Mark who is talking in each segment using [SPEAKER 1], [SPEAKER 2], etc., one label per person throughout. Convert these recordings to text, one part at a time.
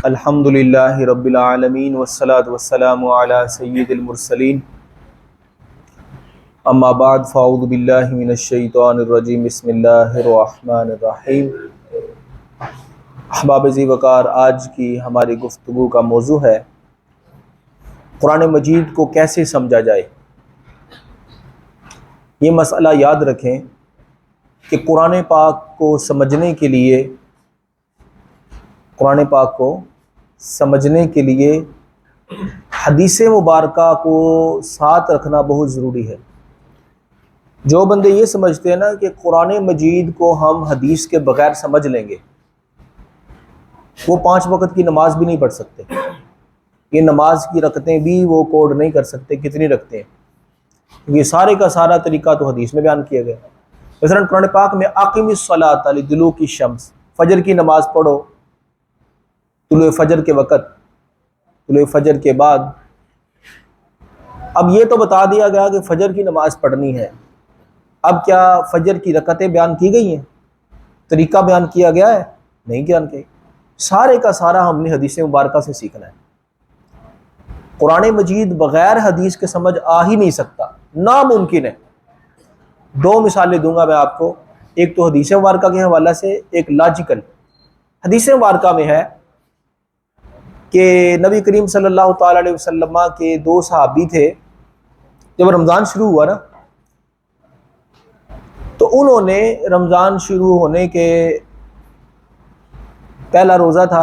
[SPEAKER 1] الحمد للہ رب العالمین والصلاة والسلام علی سید المرسلین اما بعد فاعوذ باللہ من الشیطان الرجیم بسم اللہ الرحمن الرحیم۔ احباب ذی وقار، آج کی ہماری گفتگو کا موضوع ہے قرآن مجید کو کیسے سمجھا جائے۔ یہ مسئلہ یاد رکھیں کہ قرآن پاک کو سمجھنے کے لیے حدیث مبارکہ کو ساتھ رکھنا بہت ضروری ہے۔ جو بندے یہ سمجھتے ہیں نا کہ قرآن مجید کو ہم حدیث کے بغیر سمجھ لیں گے، وہ 5 وقت کی نماز بھی نہیں پڑھ سکتے۔ یہ نماز کی رکعتیں بھی وہ کوڈ نہیں کر سکتے کتنی رکھتے ہیں، یہ سارے کا سارا طریقہ تو حدیث میں بیان کیا گیا۔ مثلا قرآن پاک میں اقم الصلاۃ لدلوک الشمس، فجر کی نماز پڑھو طلوع فجر کے وقت، طلوع فجر کے بعد۔ اب یہ تو بتا دیا گیا کہ فجر کی نماز پڑھنی ہے، اب کیا فجر کی رکعتیں بیان کی گئی ہیں؟ طریقہ بیان کیا گیا ہے؟ نہیں بیان کیا۔ سارے کا سارا ہم نے حدیث مبارکہ سے سیکھنا ہے۔ قرآن مجید بغیر حدیث کے سمجھ آ ہی نہیں سکتا، ناممکن ہے۔ 2 مثالیں دوں گا میں آپ کو، ایک تو حدیث مبارکہ کے حوالے سے، ایک لاجیکل۔ حدیث مبارکہ میں ہے کہ نبی کریم صلی اللہ تعالی علیہ وسلم کے 2 صحابی تھے۔ جب رمضان شروع ہوا نا، تو انہوں نے رمضان شروع ہونے کے پہلا روزہ تھا،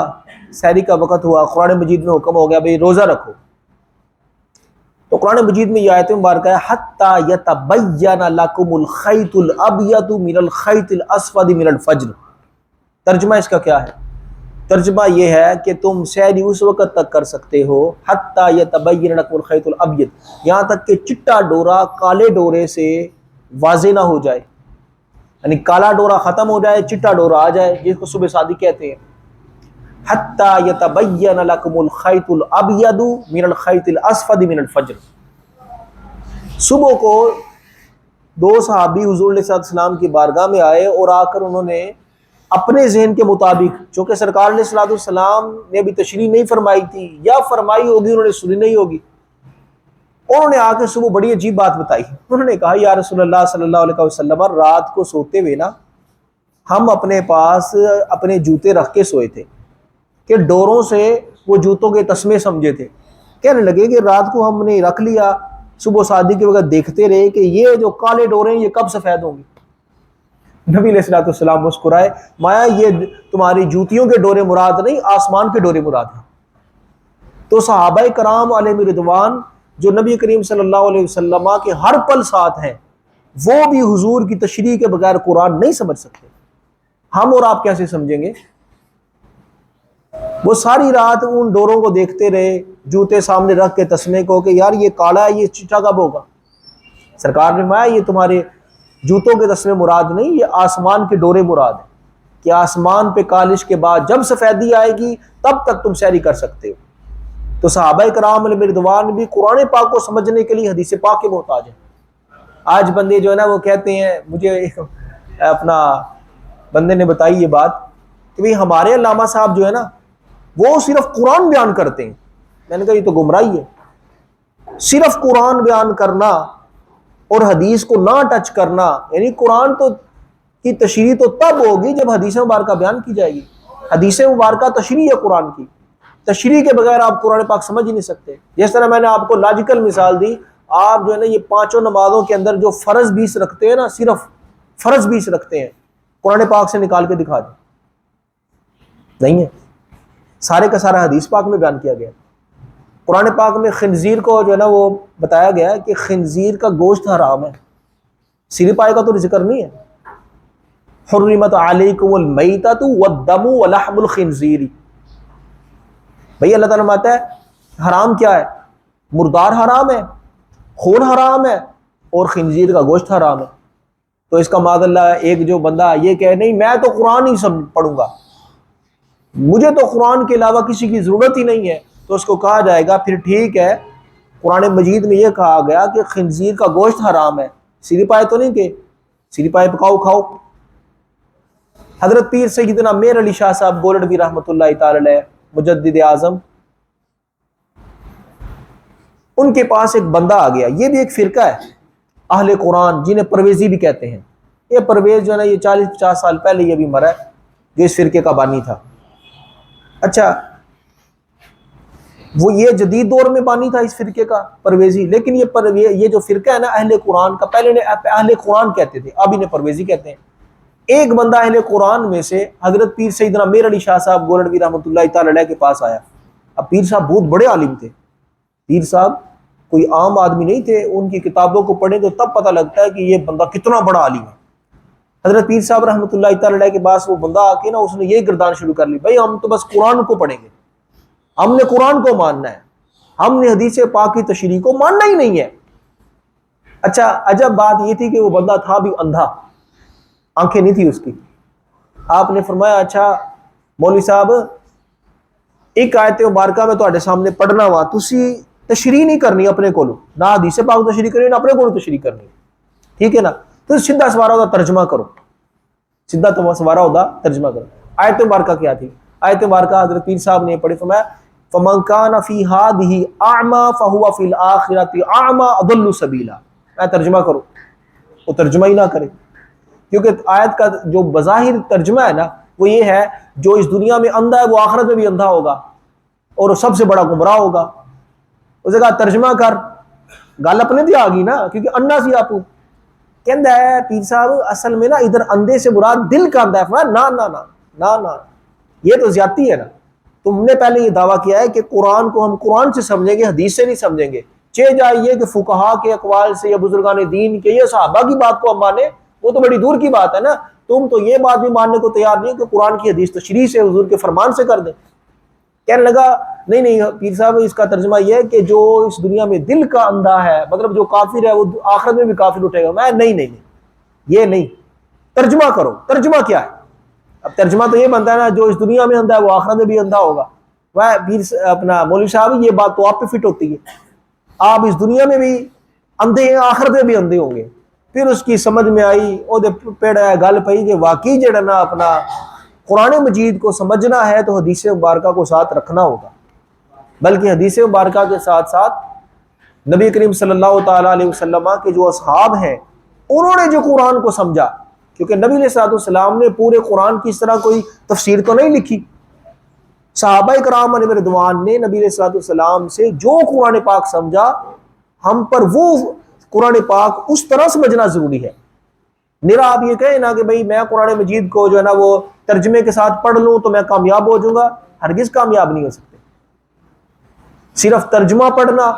[SPEAKER 1] سحری کا وقت ہوا، قرآن مجید میں حکم ہو گیا بھئی روزہ رکھو۔ تو قرآن مجید میں یہ آیت مبارکہ ہے حتی یتبین لکم الخیط الابیض من الخیط الاسود من الفجر۔ ترجمہ اس کا کیا ہے؟ ترجمہ یہ ہے کہ تم سحری اس وقت تک کر سکتے ہو حتی یتبین لکم الخیط الابیض، یہاں تک کہ چٹا ڈورا کالے ڈورے سے واضح نہ ہو جائے، یعنی کالا ڈورا ختم ہو جائے، چٹا ڈورا آ جائے، جس کو صبح صادق کہتے ہیں۔ حتی یتبین لکم الخیط الابیض من الخیط الاسود من الفجر۔ صبح کو 2 صحابی حضور علیہ السلام کی بارگاہ میں آئے اور آ کر انہوں نے اپنے ذہن کے مطابق، چونکہ سرکار علیہ السلام نے ابھی تشریح نہیں فرمائی تھی، یا فرمائی ہوگی انہوں نے سنی نہیں ہوگی، انہوں نے آ کے صبح بڑی عجیب بات بتائی۔ انہوں نے کہا یا رسول اللہ صلی اللہ علیہ وسلم، رات کو سوتے ہوئے نا ہم اپنے پاس اپنے جوتے رکھ کے سوئے تھے کہ ڈوروں سے وہ جوتوں کے تسمے سمجھے تھے۔ کہنے لگے کہ رات کو ہم نے رکھ لیا، صبح صادق کے وقت دیکھتے رہے کہ یہ جو کالے ڈورے ہیں یہ کب سفید ہوں گے۔ نبی علیہ السلام مسکرائے، مایا یہ تمہاری جوتیوں کے ڈورے مراد نہیں، آسمان کے ڈورے مراد ہیں۔ تو صحابہ کرام علیہم رضوان جو نبی کریم صلی اللہ علیہ وسلم کے ہر پل ساتھ ہیں، وہ بھی حضور کی تشریح کے بغیر قرآن نہیں سمجھ سکتے۔ ہم اور آپ کیسے سمجھیں گے؟ وہ ساری رات ان ڈوروں کو دیکھتے رہے، جوتے سامنے رکھ کے تسمے کو کہ یار یہ کالا ہے، یہ چٹا کب ہوگا۔ سرکار نے فرمایا یہ تمہارے جوتوں کے تسمے مراد نہیں، یہ آسمان کے ڈورے مراد ہیں، کہ آسمان پہ کالش کے بعد جب سفیدی آئے گی تب تک تم سحری کر سکتے ہو۔ تو صحابہ کرام علیہ رضوان بھی قرآن پاک کو سمجھنے کے لیے حدیث پاک کے محتاج ہیں۔ آج بندے جو ہے نا وہ کہتے ہیں، مجھے اپنا بندے نے بتائی یہ بات کہ بھئی ہمارے علامہ صاحب جو ہے نا وہ صرف قرآن بیان کرتے ہیں۔ میں نے کہا یہ تو گمراہی ہے، صرف قرآن بیان کرنا اور حدیث کو نہ ٹچ کرنا، یعنی قرآن تو کی تشریح تو تب ہوگی جب حدیث مبارکہ بیان کی جائے گی۔ حدیث مبارکہ تشریح ہے قرآن کی، تشریح کے بغیر آپ قرآن پاک سمجھ ہی نہیں سکتے۔ جس طرح میں نے آپ کو لاجیکل مثال دی، آپ جو ہے نا یہ 5 نمازوں کے اندر جو فرض 20 رکھتے ہیں نا، صرف فرض 20 رکھتے ہیں، قرآن پاک سے نکال کے دکھا دیں، نہیں ہے۔ سارے کا سارا حدیث پاک میں بیان کیا گیا۔ قرآن پاک میں خنزیر کو جو ہے نا وہ بتایا گیا ہے کہ خنزیر کا گوشت حرام ہے، سیری پائے کا تو ذکر نہیں ہے۔ حرمت علیکم المیتۃ والدم ولحم الخنزیر۔ بھئی اللہ تعالیٰ ماتا ہے حرام کیا ہے؟ مردار حرام ہے، خون حرام ہے، اور خنزیر کا گوشت حرام ہے۔ تو اس کا معاذ اللہ ایک جو بندہ یہ کہے نہیں میں تو قرآن ہی پڑھوں گا، مجھے تو قرآن کے علاوہ کسی کی ضرورت ہی نہیں ہے، تو اس کو کہا جائے گا پھر ٹھیک ہے، قرآن مجید میں یہ کہا گیا کہ خنزیر کا گوشت حرام ہے، سیری پائے تو نہیں کہ سیری پائے پکاؤ کھاؤ۔ حضرت پیر سیدنا میر علی شاہ صاحب گولڈوی رحمۃ اللہ تعالی علیہ مجدد اعظم، ان کے پاس ایک بندہ آ گیا، یہ بھی ایک فرقہ ہے اہل قرآن جنہیں پرویزی بھی کہتے ہیں. یہ پرویز جو ہے نا یہ 40-50 سال پہلے یہ بھی مرا ہے، جو اس فرقے کا بانی تھا. اچھا وہ یہ جدید دور میں بانی تھا اس فرقے کا پرویزی، لیکن یہ جو فرقہ ہے نا اہل قرآن کا، پہلے نے اہل قرآن کہتے تھے، اب انہیں پرویزی کہتے ہیں. ایک بندہ اہل قرآن میں سے حضرت پیر سیدنا میر علی شاہ صاحب گولڑوی رحمۃ اللہ تعالی علیہ کے پاس آیا. اب پیر صاحب بہت بڑے عالم تھے، پیر صاحب کوئی عام آدمی نہیں تھے، ان کی کتابوں کو پڑھیں تو تب پتہ لگتا ہے کہ یہ بندہ کتنا بڑا عالم ہے. حضرت پیر صاحب رحمۃ اللہ تعالی علیہ کے پاس وہ بندہ آ کے نا اس نے یہ گردان شروع کر لی، بھائی ہم تو بس قرآن کو پڑھیں گے، ہم نے قرآن کو ماننا ہے، ہم نے حدیث پاک کی تشریح کو ماننا ہی نہیں ہے. اچھا عجب بات یہ تھی کہ وہ بندہ تھا بھی اندھا، آنکھیں نہیں تھی اس کی. آپ نے فرمایا اچھا مولوی صاحب ایک آیت مبارکہ میں تواڈے سامنے پڑھنا وا، تسی تشریح نہیں کرنی اپنے کولو، نہ حدیث پاک تشریح کرنی نہ اپنے کولو تشریح کرنی، ٹھیک ہے نا؟ تو سیدھا سوارا ہوتا ترجمہ کرو، سیدھا سوارا ہوتا ترجمہ کرو. آیت مبارکہ کیا تھی؟ آیت مبارکہ حضرت پیر صاحب نے پڑھی، فرمایا فَمَنْ كَانَ فِي هَٰذِهِ أَعْمَىٰ فَهُوَ فِي الْآخِرَةِ أَعْمَىٰ أَضَلُّ سَبِيلًا. میں ترجمہ کروں، وہ ترجمہ ہی نہ کرے، کیونکہ آیت کا جو بظاہر ترجمہ ہے نا وہ یہ ہے جو اس دنیا میں اندھا ہے وہ آخرت میں بھی اندھا ہوگا اور وہ سب سے بڑا گمراہ ہوگا. اس نے کہا ترجمہ کر، گل اپنے دی آ گئی نا، کیونکہ انا سی آپ کہندا ہے پیر صاحب اصل میں نا ادھر اندھے سے مراد دل کا اندھا ہے. نا نا نا نا نا، یہ تو زیادتی ہے نا. تم نے پہلے یہ دعویٰ کیا ہے کہ قرآن کو ہم قرآن سے سمجھیں گے، حدیث سے نہیں سمجھیں گے. جائیے کہ فقہا کے اقوال سے یا بزرگان دین کے یا صحابہ کی بات کو ہم مانیں، وہ تو بڑی دور کی بات ہے نا. تم تو یہ بات بھی ماننے کو تیار نہیں کہ قرآن کی حدیث تشریح سے حضور کے فرمان سے کر دیں. کہنے لگا نہیں پیر صاحب اس کا ترجمہ یہ ہے کہ جو اس دنیا میں دل کا اندھا ہے، مطلب جو کافر ہے وہ آخرت میں بھی کافر اٹھے گا. میں نہیں یہ نہیں، ترجمہ کرو. ترجمہ کیا ہے؟ اب ترجمہ تو یہ بنتا ہے نا جو اس دنیا میں اندھا ہے وہ آخرت میں بھی اندھا ہوگا. وہ پیر اپنا مولوی صاحب یہ بات تو آپ پہ فٹ ہوتی ہے، آپ اس دنیا میں بھی اندھے ہیں آخرت میں بھی اندھے ہوں گے. پھر اس کی سمجھ میں آئی وہ پیڑ گل پئی کہ واقعی جڑا نا اپنا قرآن مجید کو سمجھنا ہے تو حدیث مبارکہ کو ساتھ رکھنا ہوگا، بلکہ حدیث مبارکہ کے ساتھ ساتھ نبی کریم صلی اللہ تعالیٰ علیہ وسلم کے جو اصحاب ہیں انہوں نے جو قرآن کو سمجھا، کیونکہ نبی علیہ الصلوۃ والسلام نے پورے قرآن کی اس طرح کوئی تفسیر تو نہیں لکھی. صحابہ کرام علیہ رضوان نے نبی علیہ الصلوۃ والسلام سے جو قرآن پاک سمجھا، ہم پر وہ قرآن پاک اس طرح سمجھنا ضروری ہے. نرا آپ یہ کہیں نا کہ بھئی میں قرآن مجید کو جو ہے نا وہ ترجمے کے ساتھ پڑھ لوں تو میں کامیاب ہو جاؤں گا، ہرگز کامیاب نہیں ہو سکتے. صرف ترجمہ پڑھنا،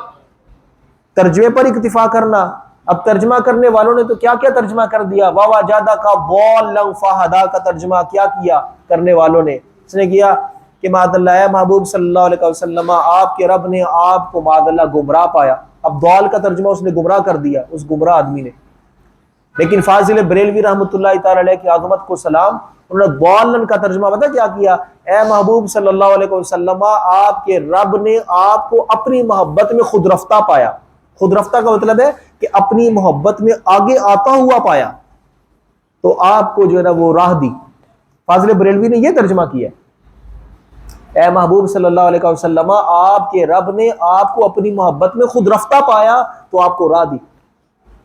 [SPEAKER 1] ترجمے پر اکتفا کرنا. اب ترجمہ کرنے والوں نے تو کیا کیا ترجمہ کر دیا، واوا جادہ کا ضالا فہدی کا ترجمہ کیا کیا کرنے والوں نے. اس نے کیا کہ معاذ اللہ محبوب صلی اللہ علیہ وسلم آپ کے رب نے آپ کو معاذ اللہ گمراہ پایا. اب ضال کا ترجمہ اس نے گمراہ کر دیا اس گمراہ آدمی نے. لیکن فاضل بریلوی رحمۃ اللہ تعالی علیہ کی عظمت کو سلام، انہوں نے ضالن کا ترجمہ پتہ کیا کیا، اے محبوب صلی اللہ علیہ وسلم آپ کے رب نے آپ کو اپنی محبت میں خود رفتہ پایا. خود رفتہ کا مطلب ہے کہ اپنی محبت میں آگے آتا ہوا پایا تو آپ کو جو ہے نا وہ راہ دی. فاضل بریلوی نے یہ ترجمہ کیا، اے محبوب صلی اللہ علیہ وسلم آپ کے رب نے آپ کو اپنی محبت میں خود رفتہ پایا تو آپ کو راہ دی.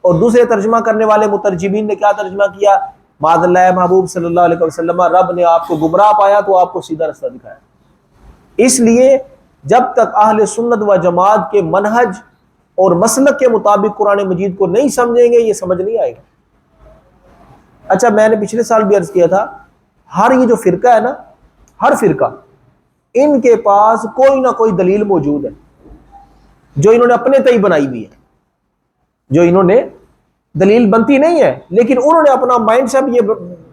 [SPEAKER 1] اور دوسرے ترجمہ کرنے والے مترجمین نے کیا ترجمہ کیا، معاذ اللہ محبوب صلی اللہ علیہ وسلم رب نے آپ کو گمراہ پایا تو آپ کو سیدھا رستہ دکھایا. اس لیے جب تک اہل سنت و جماعت کے منہج اور مسلک کے مطابق قرآن مجید کو نہیں سمجھیں گے یہ سمجھ نہیں آئے گا. اچھا میں نے پچھلے سال بھی عرض کیا تھا، ہر یہ جو فرقہ ہے نا، ہر فرقہ ان کے پاس کوئی نہ کوئی دلیل موجود ہے جو انہوں نے اپنے تئیں بنائی ہوئی ہے، جو انہوں نے دلیل بنتی نہیں ہے لیکن انہوں نے اپنا مائنڈ سیٹ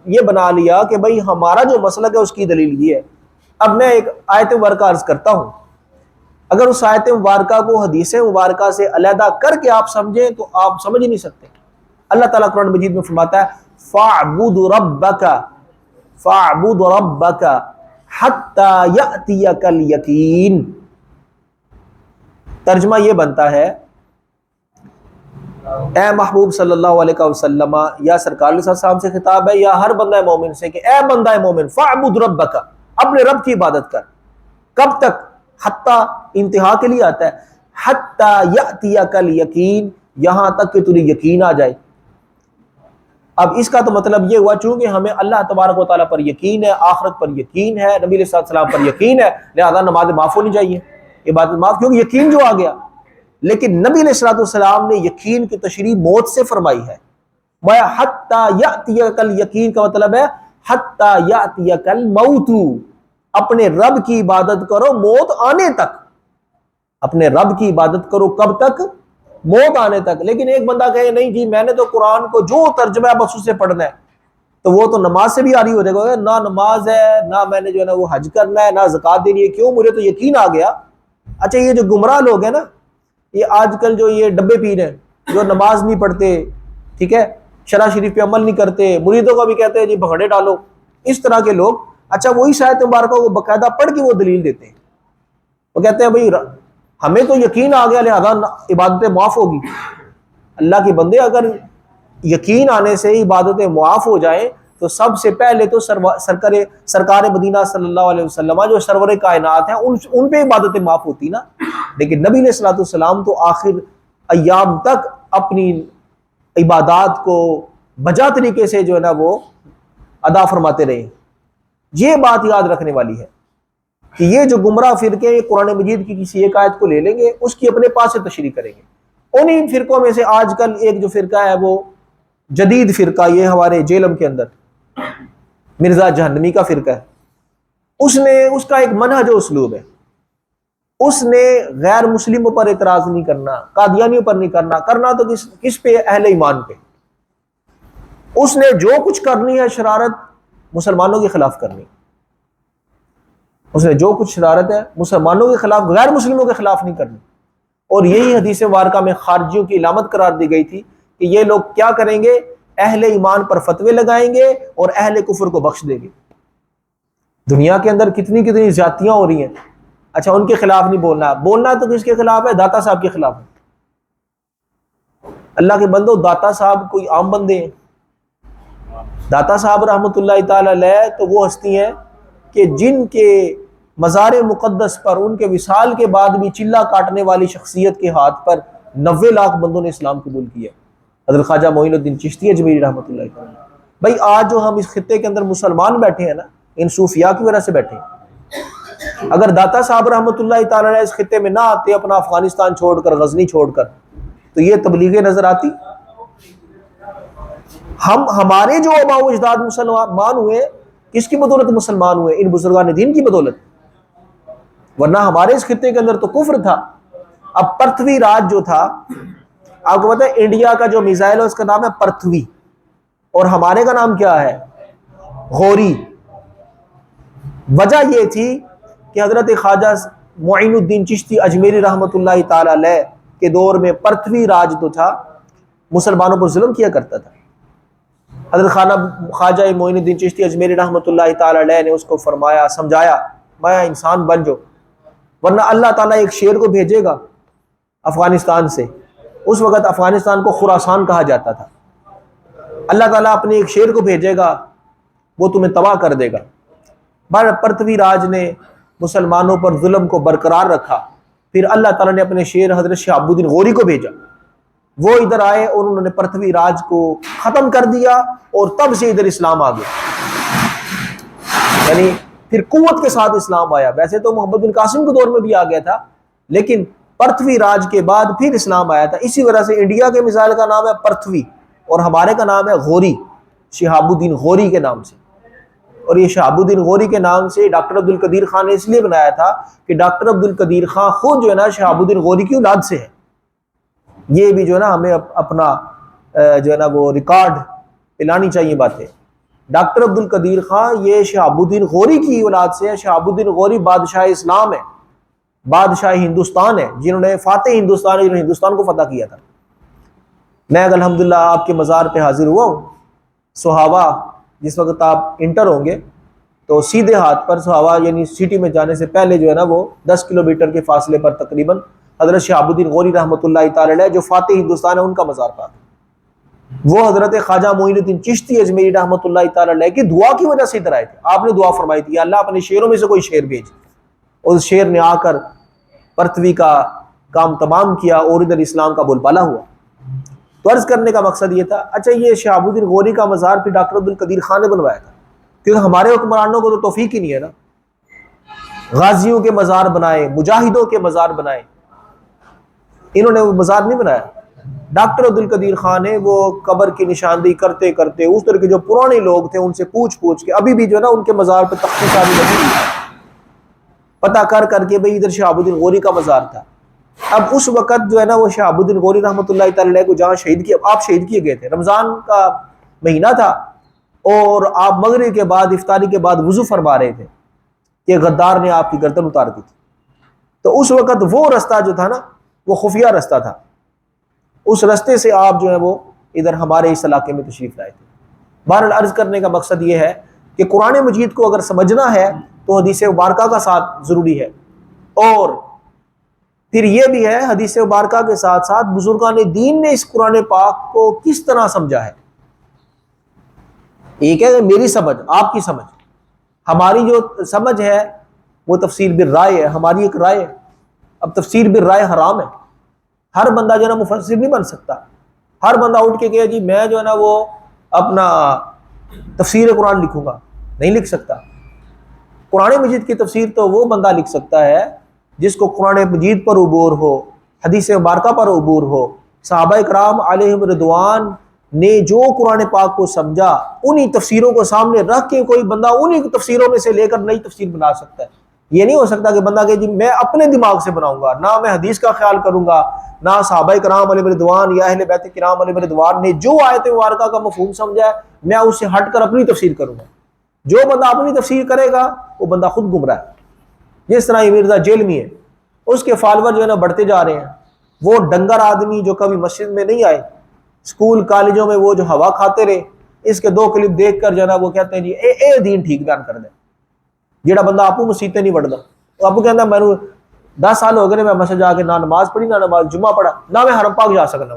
[SPEAKER 1] یہ بنا لیا کہ بھئی ہمارا جو مسلک ہے اس کی دلیل یہ ہے. اب میں ایک آیت مبارکہ عرض کرتا ہوں، اگر اس آیت مبارکہ کو حدیث مبارکہ سے علیحدہ کر کے آپ سمجھیں تو آپ سمجھ نہیں سکتے. اللہ تعالیٰ قرآن مجید میں فرماتا ہے فَاعْبُدْ رَبَّكَ حَتَّى يَأْتِيَكَ الْيَقِينُ. ترجمہ یہ بنتا ہے اے محبوب صلی اللہ علیہ وسلم، یا سرکار علیہ السلام سے خطاب ہے یا ہر بندہ مومن سے کہ اے بندہ مومن فَاعْبُدْ رَبَّكَ، اپنے رب کی عبادت کر. کب تک؟ حتی انتہا کے لیے آتا ہے، حتی یأتیک الیقین، یہاں تک کہ تجھے یقین آ جائے۔ اب اس کا تو مطلب یہ ہوا چونکہ ہمیں اللہ تبارک و تعالیٰ پر یقین ہے، آخرت پر یقین ہے، نبی علیہ السلام پر یقین ہے، لہذا نماز معاف ہونی چاہیے، عبادت معاف، کیونکہ یقین جو آ گیا۔ لیکن نبی علیہ السلام نے یقین کی تشریح موت سے فرمائی ہے۔ حتی یأتیک الیقین کا مطلب ہے حتی یأتیک الموت، اپنے رب کی عبادت کرو موت آنے تک، اپنے رب کی عبادت کرو کب تک؟ موت آنے تک۔ لیکن ایک بندہ کہے نہیں جی میں نے تو قرآن کو جو ترجمہ ہے بس اسے پڑھنا ہے، تو وہ تو نماز سے بھی آری ہو جائے گا، نہ نماز ہے نہ میں نے جو ہے نا وہ حج کرنا ہے نہ زکوٰۃ دینی ہے، کیوں؟ مجھے تو یقین آ گیا۔ اچھا یہ جو گمراہ لوگ ہیں نا، یہ آج کل جو یہ ڈبے پیر ہیں جو نماز نہیں پڑھتے، ٹھیک ہے، شرع شریف پہ عمل نہیں کرتے، مریدوں کا بھی کہتے ہیں جی بھگڑے ڈالو، اس طرح کے لوگ، اچھا وہی شاید مبارکہ کو باقاعدہ پڑھ کے وہ دلیل دیتے ہیں، وہ کہتے ہیں بھائی ہمیں تو یقین آ گیا لہذا عبادتیں معاف ہوگی۔ اللہ کے بندے، اگر یقین آنے سے عبادتیں معاف ہو جائیں تو سب سے پہلے تو سرکار مدینہ صلی اللہ علیہ وسلم جو سرور کائنات ہیں ان پہ عبادتیں معاف ہوتی نا۔ لیکن نبی علیہ الصلوۃ والسلام تو آخر ایام تک اپنی عبادات کو بجا طریقے سے جو ہے نا وہ ادا فرماتے رہے۔ یہ بات یاد رکھنے والی ہے کہ یہ جو گمراہ فرقے یہ قرآن مجید کی کسی ایک آیت کو لے لیں گے، اس کی اپنے پاس سے تشریح کریں گے۔ انہی فرقوں میں سے آج کل ایک جو فرقہ ہے وہ جدید فرقہ، یہ ہمارے جیلم کے اندر مرزا جہنمی کا فرقہ ہے، اس کا ایک منہج و اسلوب ہے، اس نے غیر مسلموں پر اعتراض نہیں کرنا، قادیانیوں پر نہیں کرنا تو کس پہ؟ اہل ایمان پہ۔ اس نے جو کچھ کرنی ہے شرارت مسلمانوں کے خلاف کرنی، اس نے جو کچھ شرارت ہے مسلمانوں کے خلاف، غیر مسلموں کے خلاف نہیں کرنی۔ اور یہی حدیث مبارکہ میں خارجیوں کی علامت قرار دی گئی تھی کہ یہ لوگ کیا کریں گے؟ اہل ایمان پر فتوے لگائیں گے اور اہل کفر کو بخش دیں گے۔ دنیا کے اندر کتنی زیادتیاں ہو رہی ہیں، اچھا ان کے خلاف نہیں بولنا تو کس کے خلاف ہے؟ داتا صاحب کے خلاف ہے۔ اللہ کے بندو، داتا صاحب کوئی عام بندے ہیں؟ داتا صاحب رحمۃ اللہ تعالی علیہ تو وہ ہستی ہیں کہ جن کے مزار مقدس پر ان کے وصال کے بعد بھی چلہ کاٹنے والی شخصیت کے ہاتھ پر 90 لاکھ بندوں نے اسلام قبول کیا۔ حضرت خواجہ معین الدین چشتی اجمیری رحمۃ اللہ تعالی۔ بھائی آج جو ہم اس خطے کے اندر مسلمان بیٹھے ہیں نا، ان صوفیاء کی وجہ سے بیٹھے ہیں۔ اگر داتا صاحب رحمۃ اللہ تعالی علیہ اس خطے میں نہ آتے، اپنا افغانستان چھوڑ کر، غزنی چھوڑ کر، تو یہ تبلیغیں نظر آتی؟ ہمارے جو آباء و اجداد مسلمان ہوئے کس کی بدولت مسلمان ہوئے؟ ان بزرگان دین کی بدولت، ورنہ ہمارے اس خطے کے اندر تو کفر تھا۔ اب پرتھوی راج جو تھا، آپ کو پتا ہے انڈیا کا جو میزائل ہے اس کا نام ہے پرتھوی، اور ہمارے کا نام کیا ہے؟ غوری۔ وجہ یہ تھی کہ حضرت خواجہ معین الدین چشتی اجمیری رحمۃ اللہ تعالی علیہ کے دور میں پرتھوی راج تو تھا، مسلمانوں پر ظلم کیا کرتا تھا۔ حضرت خواجہ معین الدین چشتی اجمیری رحمۃ اللہ تعالی علیہ نے اس کو فرمایا، سمجھایا، میں انسان بن جو، ورنہ اللہ تعالیٰ ایک شیر کو بھیجے گا افغانستان سے، اس وقت افغانستان کو خراسان کہا جاتا تھا، اللہ تعالیٰ اپنے ایک شیر کو بھیجے گا، وہ تمہیں تباہ کر دے گا۔ پرتھوی راج نے مسلمانوں پر ظلم کو برقرار رکھا، پھر اللہ تعالیٰ نے اپنے شیر حضرت شہاب الدین غوری کو بھیجا، وہ ادھر آئے اور انہوں نے پرتھوی راج کو ختم کر دیا، اور تب سے ادھر اسلام آ گیا، یعنی پھر قوت کے ساتھ اسلام آیا۔ ویسے تو محمد بن قاسم کے دور میں بھی آ گیا تھا، لیکن پرتھوی راج کے بعد پھر اسلام آیا تھا۔ اسی وجہ سے انڈیا کے میزائل کا نام ہے پرتھوی اور ہمارے کا نام ہے غوری، شہاب الدین غوری کے نام سے۔ اور یہ شہاب الدین غوری کے نام سے ڈاکٹر عبد القدیر خان نے اس لیے بنایا تھا کہ ڈاکٹر عبد القدیر خان خود جو ہے نا شہاب الدین غوری کی اولاد سے ہے۔ یہ بھی جو ہے نا ہمیں اپنا جو ہے نا وہ ریکارڈ پلانی چاہیے باتیں۔ ڈاکٹر عبد القدیر خان یہ شہاب الدین غوری کی اولاد سے ہے۔ شہاب الدین غوری بادشاہ اسلام ہے، بادشاہ ہندوستان ہے، جنہوں نے فاتح ہندوستان ہے، جنہوں نے ہندوستان کو فتح کیا تھا۔ میں الحمدللہ آپ کے مزار پہ حاضر ہوا ہوں سہاوا، جس وقت آپ انٹر ہوں گے تو سیدھے ہاتھ پر سہاوا یعنی سٹی میں جانے سے پہلے جو ہے نا وہ 10 کلومیٹر کے فاصلے پر تقریباً حضرت شہاب الدین غوری رحمۃ اللہ تعالی علیہ جو فاتح ہندوستان ہے ان کا مزار پاک ہے۔ وہ حضرت خواجہ معین الدین چشتی اجمیری رحمۃ اللہ تعالی علیہ کی دعا کی وجہ سے ادھر آئے تھے۔ آپ نے دعا فرمائی تھی، اللہ اپنے شیروں میں سے کوئی شیر بھیج۔ اس شیر نے آ کر پرتوی کا کام تمام کیا اور ادھر اسلام کا بول بالا ہوا۔ تو عرض کرنے کا مقصد یہ تھا، اچھا یہ شہاب الدین غوری کا مزار پھر ڈاکٹر عبد القدیر خان نے بنوایا تھا، کیونکہ ہمارے حکمرانوں کو تو توفیق ہی نہیں ہے نا، غازیوں کے مزار بنائے، مجاہدوں کے مزار بنائے، انہوں نے وہ مزار نہیں بنایا۔ ڈاکٹر عبد القدیر خان نے وہ قبر کی نشاندہی کرتے کرتے اس طرح کے جو پرانے لوگ تھے ان سے پوچھ کے ابھی بھی جو ہے نا ان کے مزار پہ تختی ساری لگی ہوئی ہے، پتہ کر کے بھئی ادھر شہاب الدین غوری کا مزار تھا۔ اب اس وقت جو ہے نا وہ شہاب الدین غوری رحمۃ اللہ تعالی علیہ کو جہاں آپ شہید کیے گئے تھے، رمضان کا مہینہ تھا اور آپ مغرب کے بعد افطاری کے بعد وضو فرما رہے تھے کہ غدار نے آپ کی گردن اتار دی تھی۔ تو اس وقت وہ رستہ جو تھا نا وہ خفیہ رستہ تھا، اس رستے سے آپ جو ہے وہ ادھر ہمارے اس علاقے میں تشریف لائے تھے۔ بہرحال عرض کرنے کا مقصد یہ ہے کہ قرآن مجید کو اگر سمجھنا ہے تو حدیث مبارکہ کا ساتھ ضروری ہے، اور پھر یہ بھی ہے حدیث مبارکہ کے ساتھ ساتھ بزرگان دین نے اس قرآن پاک کو کس طرح سمجھا ہے۔ ایک ہے میری سمجھ، آپ کی سمجھ، ہماری جو سمجھ ہے وہ تفسیر بالرائے ہے، ہماری ایک رائے ہے۔ اب تفسیر بالرائے حرام ہے، ہر بندہ جو ہے نا مفسر نہیں بن سکتا۔ ہر بندہ اٹھ کے کہے جی میں جو ہے نا وہ اپنا تفسیر قرآن لکھوں گا، نہیں لکھ سکتا۔ قرآن مجید کی تفسیر تو وہ بندہ لکھ سکتا ہے جس کو قرآن مجید پر عبور ہو، حدیث مبارکہ پر عبور ہو۔ صحابہ کرام علیہم رضوان نے جو قرآن پاک کو سمجھا انہی تفسیروں کو سامنے رکھ کے کوئی بندہ انہی تفسیروں میں سے لے کر نئی تفسیر بنا سکتا ہے۔ یہ نہیں ہو سکتا کہ بندہ کہ جی میں اپنے دماغ سے بناؤں گا، نہ میں حدیث کا خیال کروں گا، نہ صحابہ کرام علیہ رضوان یا اہل بیت کرام علیہ رضوان نے جو آیت مبارکہ کا مفہوم سمجھا ہے میں اس سے ہٹ کر اپنی تفسیر کروں گا۔ جو بندہ اپنی تفسیر کرے گا وہ بندہ خود گمراہ ہے۔ جس طرح یہ مرزا جیلمی ہے، اس کے فالوور جو ہے نا بڑھتے جا رہے ہیں، وہ ڈنگر آدمی جو کبھی مسجد میں نہیں آئے، اسکول کالجوں میں وہ جو ہوا کھاتے رہے، اس کے 2 کلپ دیکھ کر جو ہے نا وہ کہتے ہیں جی اے دین ٹھیک بیان کر دیں۔ جیڑا بندہ آپ مسیطیں نہیں بڑھتا، وہ آپ کو کہتا ہے میں 10 سال ہو گئے میں مسجد جا کے نہ نماز پڑھی، نہ نماز جمعہ پڑھا، نہ میں حرم پاک جا سکنا۔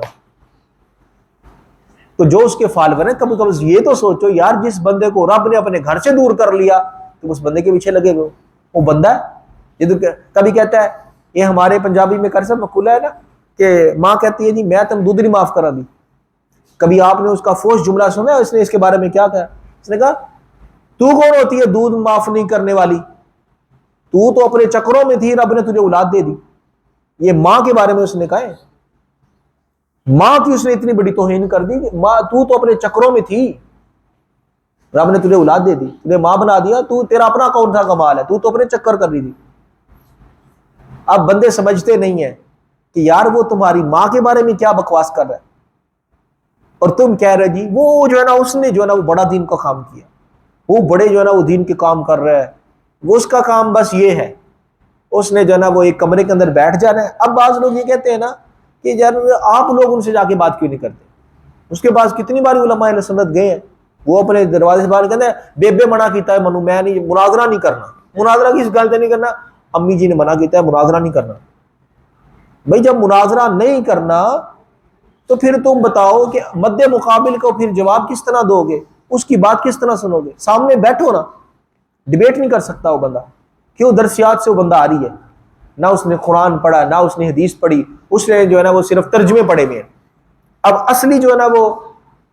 [SPEAKER 1] تو جو اس کے فالوور ہیں کبھی کبھی یہ تو سوچو یار جس بندے کو رب نے اپنے گھر سے دور کر لیا تو اس بندے کے پیچھے لگے ہوئے وہ بندہ ہے۔ یہ تو کبھی کہتا ہے، یہ ہمارے پنجابی میں کرسب مقولہ ہے نا کہ ماں کہتی ہے جی میں تم دودھ نہیں معاف کرا دی۔ کبھی آپ نے اس کا فوش جملہ سنا ہے؟ اس نے اس کے بارے میں کیا کہا؟ اس نے کہا تو کون ہوتی ہے دودھ معاف نہیں کرنے والی، تو اپنے چکروں میں تھی، رب نے تجھے اولاد دے دی۔ یہ ماں کے بارے میں اس نے کہا ہے، ماں کی اس نے اتنی بڑی توہین کر دی کہ ماں تو اپنے چکروں میں تھی، رب نے تجھے اولاد دے دی، تجھے ماں بنا دیا، تو تیرا اپنا کون تھا کمال ہے، تو اپنے چکر کر رہی تھی۔ اب بندے سمجھتے نہیں ہیں کہ یار وہ تمہاری ماں کے بارے میں کیا بکواس کر رہا ہے، اور تم کہہ رہے جی وہ جو ہے نا اس نے جو ہے نا وہ بڑا دین کا کام کیا، وہ بڑے جو ہے نا وہ دین کے کام کر رہا ہے، وہ اس کا کام بس یہ ہے اس نے جو ہے نا وہ ایک کمرے کے اندر بیٹھ جانا ہے۔ اب بعض لوگ یہ کہتے ہیں نا کہ یار آپ لوگ ان سے جا کے بات کیوں نہیں کرتے؟ اس کے پاس کتنی باری علماء اہل سنت گئے ہیں، وہ اپنے دروازے سے باہر کہتے ہیں بے منع کیتا ہے منو میں نہیں مناظرہ نہیں کرنا، مناظرہ کس گل سے نہیں کرنا؟ امی جی نے منع کیتا ہے مناظرہ نہیں کرنا۔ بھائی جب مناظرہ نہیں کرنا تو پھر تم بتاؤ کہ مد مقابل کو پھر جواب کس طرح دو گے، اس کی بات کس طرح سنو گے؟ سامنے بیٹھو نا، ڈیبیٹ نہیں کر سکتا وہ بندہ، کیوں؟ درسیات سے وہ بندہ آ رہی ہے، نہ اس نے قرآن پڑھا، نہ اس نے حدیث پڑھی، اس نے جو ہے نا وہ صرف ترجمے پڑھے ہوئے ہیں۔ اب اصلی جو ہے نا وہ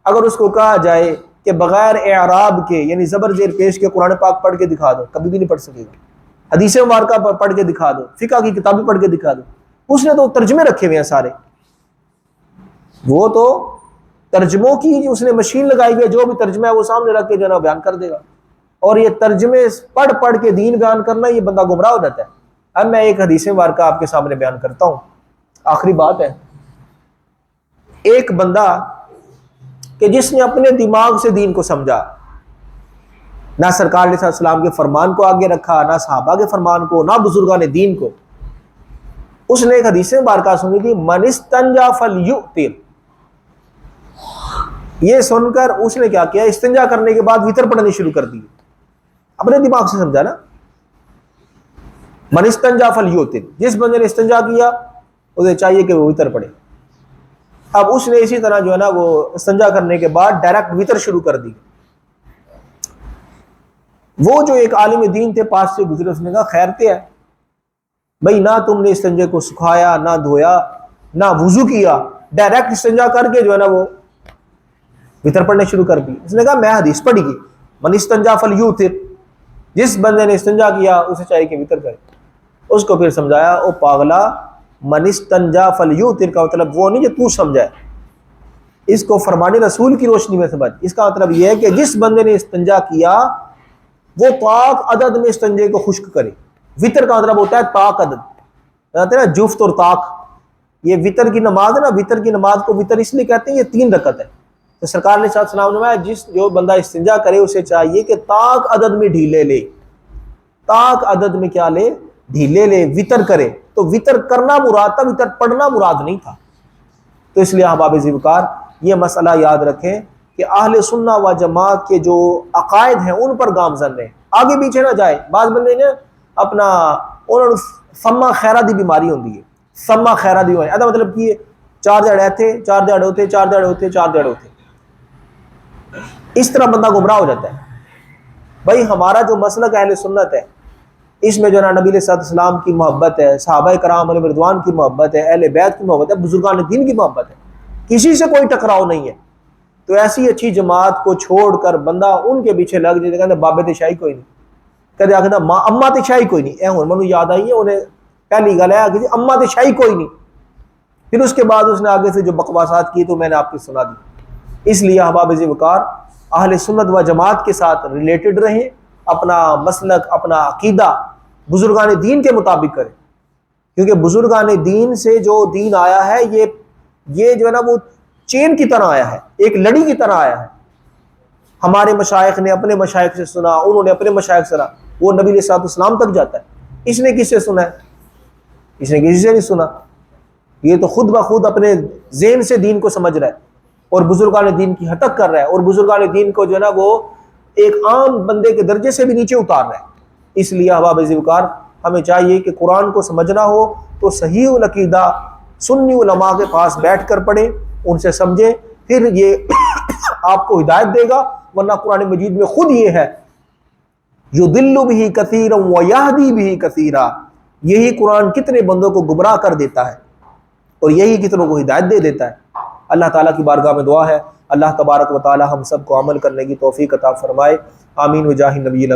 [SPEAKER 1] اگر اس کو کہا جائے کہ بغیر اعراب کے یعنی زبر زیر پیش کے قرآن پاک پڑھ کے دکھا دو، کبھی بھی نہیں پڑھ سکے گا۔ حدیث مبارکہ پڑھ کے دکھا دو، فقہ کی کتابیں پڑھ کے دکھا دو، اس نے تو ترجمے رکھے ہوئے ہیں سارے، وہ تو ترجموں کی اس نے مشین لگائی ہوئی ہے، جو بھی ترجمہ ہے وہ سامنے رکھ کے جو ہے نا بیان کر دے گا۔ اور یہ ترجمے پڑھ کے دین بیان کرنا، یہ بندہ گمراہ ہو جاتا ہے۔ اب میں ایک حدیث مبارکہ آپ کے سامنے بیان کرتا ہوں، آخری بات ہے۔ ایک بندہ کہ جس نے اپنے دماغ سے دین کو سمجھا، نہ سرکار علیہ السلام کے فرمان کو آگے رکھا، نہ صحابہ کے فرمان کو، نہ بزرگان دین کو، اس نے ایک حدیث مبارکہ سنی تھی من استنجا فلیؤتر۔ یہ سن کر اس نے کیا کیا؟ استنجا کرنے کے بعد وتر پڑھنی شروع کر دی، اپنے دماغ سے سمجھا نا، من استنجا فلیؤتر، جس بندے نے استنجا کیا اسے چاہیے کہ وہ وتر پڑھے۔ اب اس نے اسی طرح جو ہے نا وہ استنجا کرنے کے بعد ڈائریکٹ وتر شروع کر دی۔ وہ جو ایک عالم دین تھے پاس سے گزرے، اس نے کہا خیر تے ہے، بھائی نہ تم نے استنجے کو سکھایا، نہ دھویا، نہ وضو کیا، ڈائریکٹ استنجا کر کے جو ہے نا وہ وطر پڑھنے شروع کر دی۔ اس نے کہا میں حدیث پڑھی گی، من استنجا فلیوتر، جس بندے نے استنجا کیا اسے چاہیے کہ وطر کرے۔ اس کو پھر سمجھایا، او پاگلا، من استنجا فلیوتر کا مطلب وہ نہیں جو تو سمجھا ہے، اس کو فرمان رسول کی روشنی میں سمجھ۔ اس کا مطلب یہ ہے کہ جس بندے نے استنجا کیا وہ پاک عدد میں استنجے کو خشک کرے۔ وطر کا مطلب ہوتا ہے پاک عدد، کہتے ہیں نا جفت اور طاق۔ یہ وطر کی نماز ہے نا، وطر کی نماز کو وطر اس لیے کہتے ہیں یہ 3 رکعت ہے۔ تو سرکار نے صلی اللہ علیہ وسلم نے جو بندہ استنجا کرے اسے چاہیے کہ طاق عدد میں ڈھیلے لے، طاق عدد میں کیا لے، ڈھیلے لے، وطر کرے۔ تو وطر کرنا مراد تھا، وطر پڑھنا مراد نہیں تھا۔ تو اس لیے احباب ذوالفقار یہ مسئلہ یاد رکھیں کہ اہل سنہ و جماعت کے جو عقائد ہیں ان پر گامزن رہیں، آگے پیچھے نہ جائے۔ بعض بندے نے اپنا انہوں نے سما خیرہ دی بیماری ہوندی ہے، سما خیرہ دی ہوئی مطلب کہ 4 دہاڑے تھے، 4 دہاڑے ہوتے، 4 دہاڑے ہوتے، 4 دہاڑے ہوتے، اس طرح بندہ گمراہ ہو جاتا ہے۔ بھائی ہمارا جو مسلک اہل سنت ہے اس میں جو ہے نا نبی علیہ السلام کی محبت ہے، صحابہ کرام علیہ رضوان کی محبت ہے، اہل بیت کی محبت ہے، بزرگان دین کی محبت ہے، کسی سے کوئی ٹکراؤ نہیں ہے۔ تو ایسی اچھی جماعت کو چھوڑ کر بندہ ان کے پیچھے لگ جائے، کہتے بابے تے شاہی کوئی نہیں، کہتے آخر ماں اما تے شاہی کوئی نہیں، اے ہن منو یاد آئی ہے انہیں پہلی گل ہے کہ اما تے شاہی کوئی نہیں، پھر اس کے بعد اس نے آگے سے جو بکواسات کی تو میں نے آپ کو سنا دی۔ اس لیے احباب ذوالفقار اہل سنت و جماعت کے ساتھ ریلیٹڈ رہیں، اپنا مسلک، اپنا عقیدہ بزرگان دین کے مطابق کریں، کیونکہ بزرگان دین سے جو دین آیا ہے یہ جو ہے نا وہ چین کی طرح آیا ہے، ایک لڑی کی طرح آیا ہے۔ ہمارے مشائخ نے اپنے مشائخ سے سنا، انہوں نے اپنے مشائخ سے سنا، وہ نبی علیہ السلام تک جاتا ہے۔ اس نے کس سے سنا ہے؟ اس نے کسی سے نہیں سنا، یہ تو خود بخود اپنے ذہن سے دین کو سمجھ رہا ہے اور بزرگان دین کی ہٹک کر رہا ہے، اور بزرگان دین کو جو ہے نا وہ ایک عام بندے کے درجے سے بھی نیچے اتار رہا ہے۔ اس لیے احباب ذوالفقار ہمیں چاہیے کہ قرآن کو سمجھنا ہو تو صحیح العقیدہ سنی علماء کے پاس بیٹھ کر پڑھیں، ان سے سمجھیں، پھر یہ آپ کو ہدایت دے گا۔ ورنہ قرآن مجید میں خود یہ ہے یضل بہ کثیرا ویہدی بہ کثیرا، یہی قرآن کتنے بندوں کو گمراہ کر دیتا ہے اور یہی کتنوں کو ہدایت دے دیتا ہے۔ اللہ تعالیٰ کی بارگاہ میں دعا ہے اللہ تبارک و تعالی ہم سب کو عمل کرنے کی توفیق عطا فرمائے، آمین وجاہ نبی